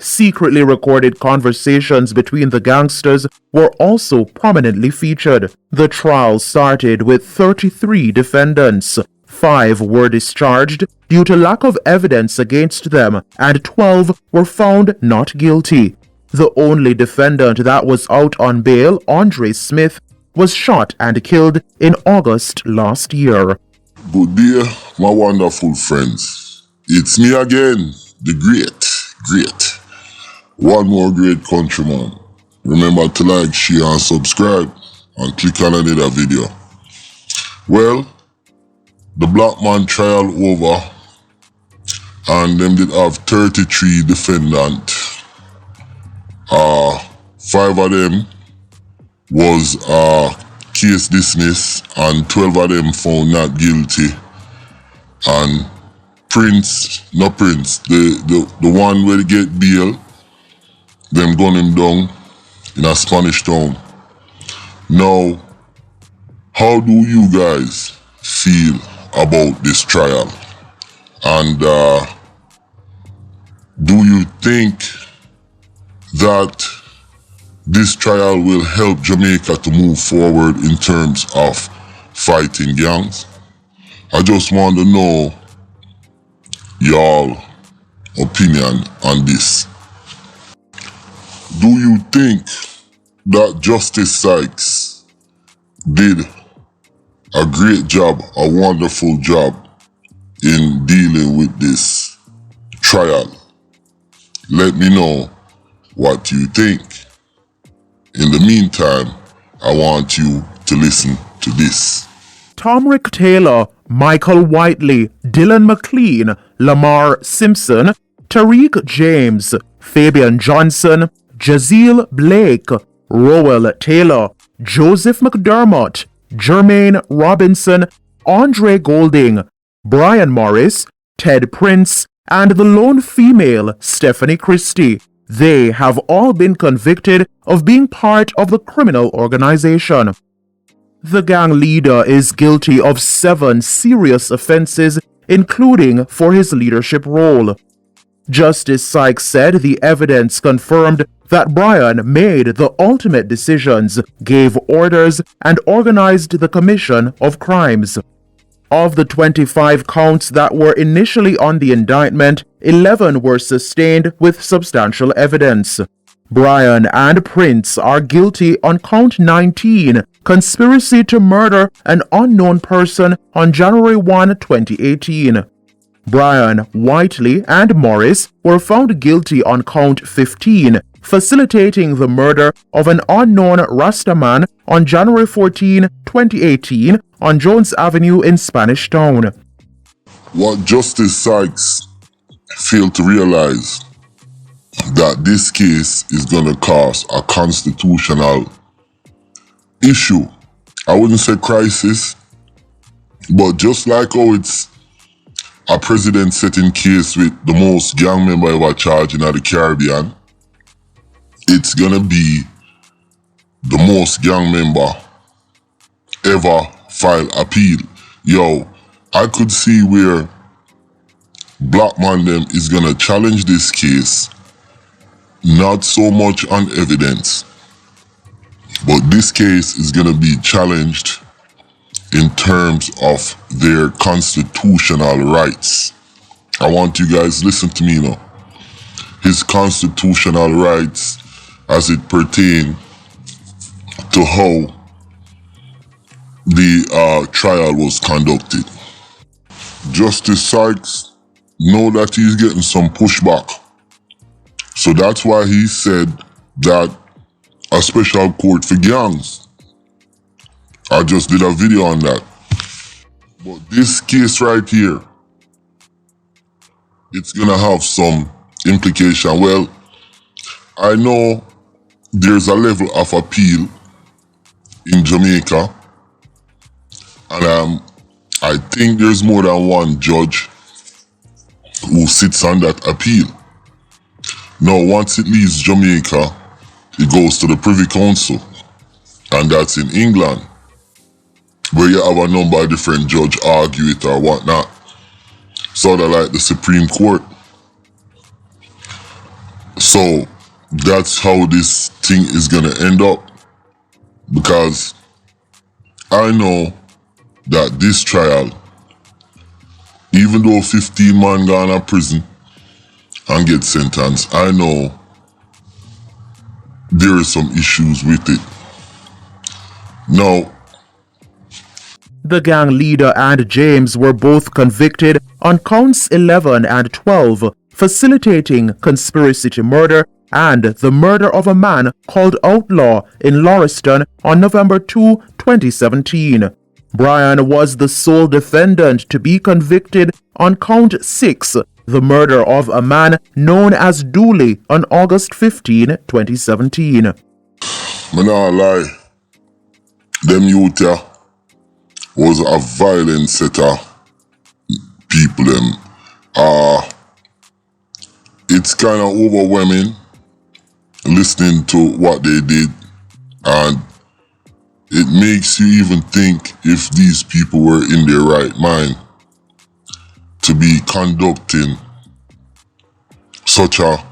Secretly recorded conversations between the gangsters were also prominently featured. The trial started with 33 defendants. 5 were discharged due to lack of evidence against them, and 12 were found not guilty. The only defendant that was out on bail, Andre Smith, was shot and killed in August last year. Good day, my wonderful friends. It's me again, the great. One more great countryman. Remember to like, share and subscribe and click on another video. Well, the black man trial over and them did have 33 defendants. 5 of them was case dismissed and 12 of them found not guilty. And the one where they get bail, them gun him down in a Spanish town. Now, how do you guys feel about this trial? And do you think that this trial will help Jamaica to move forward in terms of fighting gangs? I just want to know y'all opinion on this. Do you think that Justice Sykes did a great job, a wonderful job in dealing with this trial? Let me know what you think. In the meantime, I want you to listen to this. Tomrick Taylor, Michael Whiteley, Dylan McLean, Lamar Simpson, Tariq James, Fabian Johnson, Jazeel Blake, Rowell Taylor, Joseph McDermott, Jermaine Robinson, Andre Golding, Brian Morris, Ted Prince, and the lone female, Stephanie Christie. They have all been convicted of being part of the criminal organization. The gang leader is guilty of 7 serious offenses, including for his leadership role. Justice Sykes said the evidence confirmed that Brian made the ultimate decisions, gave orders, and organized the commission of crimes. Of the 25 counts that were initially on the indictment, 11 were sustained with substantial evidence. Brian and Prince are guilty on count 19, conspiracy to murder an unknown person on January 1, 2018. Brian, Whiteley, and Morris were found guilty on count 15, facilitating the murder of an unknown Rastaman on January 14, 2018 on Jones Avenue in Spanish Town. What Justice Sykes failed to realize that this case is going to cause a constitutional issue. I wouldn't say crisis, but just like how it's a president setting case with the most gang member ever charged in the Caribbean, it's going to be the most gang member ever file appeal. Yo, I could see where Black Man them is going to challenge this case, not so much on evidence, but this case is going to be challenged in terms of their constitutional rights. I want you guys listen to me now. His constitutional rights as it pertain to how the trial was conducted. Justice Sykes know that he's getting some pushback. So that's why he said that a special court for gangs. I just did a video on that. But this case right here, it's gonna have some implication. Well, I know there's a level of appeal in Jamaica, and I think there's more than one judge who sits on that appeal. Now, once it leaves Jamaica, it goes to the Privy Council, and that's in England, where you have a number of different judges argue it or whatnot. Sort of like the Supreme Court. So that's how this thing is gonna end up, because I know that this trial, even though 15 man gone to prison and get sentenced, I know there is some issues with it. Now, The gang leader and James were both convicted on counts 11 and 12, facilitating conspiracy to murder and the murder of a man called Outlaw in Lauriston on November 2, 2017. Brian was the sole defendant to be convicted on count 6, the murder of a man known as Dooley on August 15, 2017. me not lie, them youth here was a violent set of people. It's kind of overwhelming listening to what they did, and it makes you even think if these people were in their right mind to be conducting such a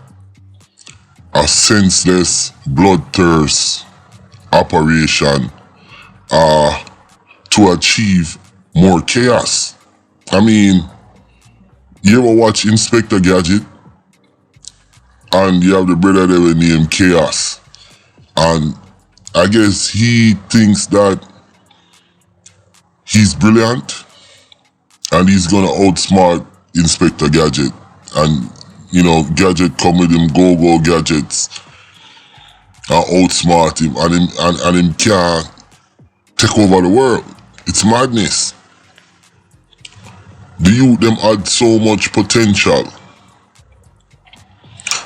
senseless, bloodthirst operation to achieve more chaos. I mean, you ever watch Inspector Gadget? And you have the brother there named Chaos. And I guess he thinks that he's brilliant and he's gonna outsmart Inspector Gadget. And, you know, Gadget come with him go-go gadgets and outsmart him, and him can't take over the world. It's madness. The youth them had so much potential.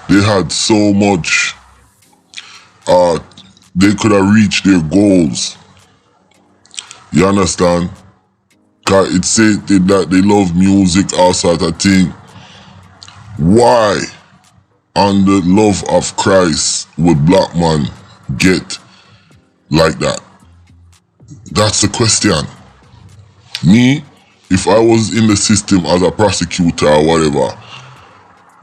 They had so much, they could have reached their goals. You understand? Cause it said that they love music, all sort of thing. Why, on the love of Christ, would black man get like that? That's the question. Me, if I was in the system as a prosecutor or whatever,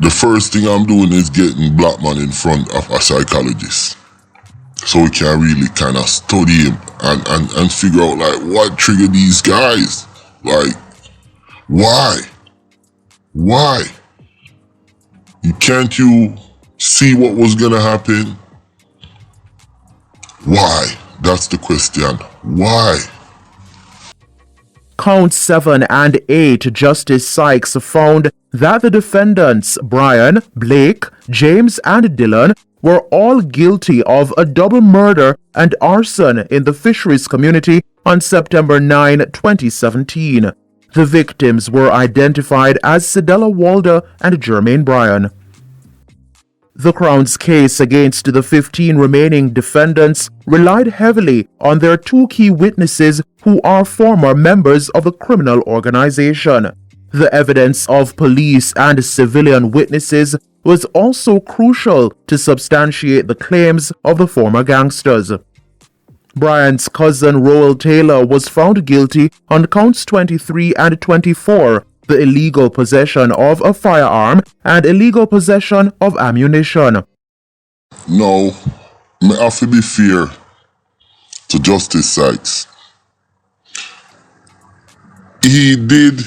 the first thing I'm doing is getting black man in front of a psychologist, so we can really kind of study him and figure out like what triggered these guys. Like, why? Can't you see what was gonna happen? Why? That's the question. Why? Counts 7 and 8, Justice Sykes found that the defendants, Brian, Blake, James, and Dylan, were all guilty of a double murder and arson in the fisheries community on September 9, 2017. The victims were identified as Cedella Walder and Jermaine Bryan. The Crown's case against the 15 remaining defendants relied heavily on their two key witnesses who are former members of the criminal organization. The evidence of police and civilian witnesses was also crucial to substantiate the claims of the former gangsters. Brian's cousin Roel Taylor was found guilty on counts 23 and 24, the illegal possession of a firearm and illegal possession of ammunition. No, me have to be fair to Justice Sykes. He did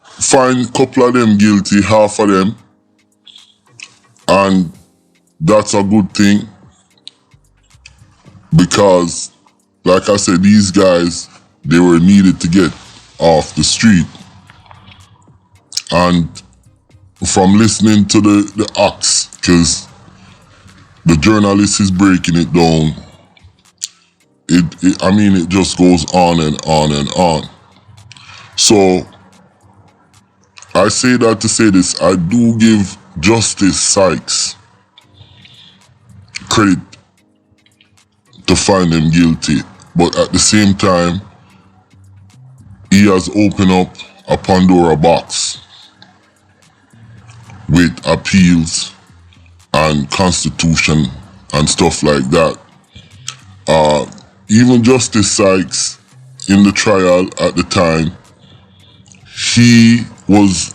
find a couple of them guilty, half of them, and that's a good thing, because, like I said, these guys, they were needed to get off the street. And from listening to the acts, because the journalist is breaking it down, it just goes on and on and on. So I say that to say this, I do give Justice Sykes credit to find them guilty, but at the same time, he has opened up a Pandora box with appeals and constitution and stuff like that. Even Justice Sykes, in the trial at the time, he was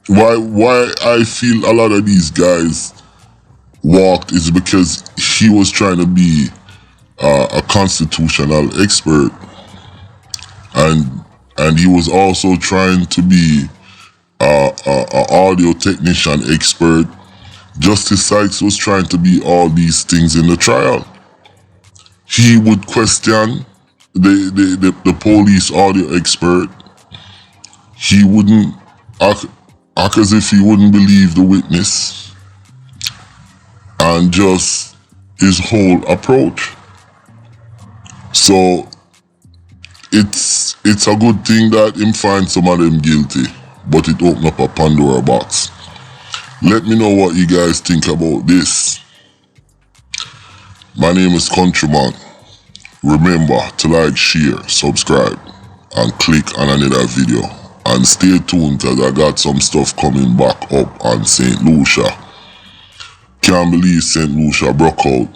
Why I feel a lot of these guys walked is because he was trying to be a constitutional expert, and he was also trying to be a audio technician expert. Justice Sykes was trying to be all these things in the trial. He would question the police audio expert. He wouldn't act as if he wouldn't believe the witness, and just his whole approach. So it's a good thing that him find some of them guilty, but it opened up a Pandora box. Let me know what you guys think about this. My name is Countryman. Remember to like, share, subscribe, and click on another video. And stay tuned because I got some stuff coming back up on St. Lucia. Can't believe St. Lucia broke out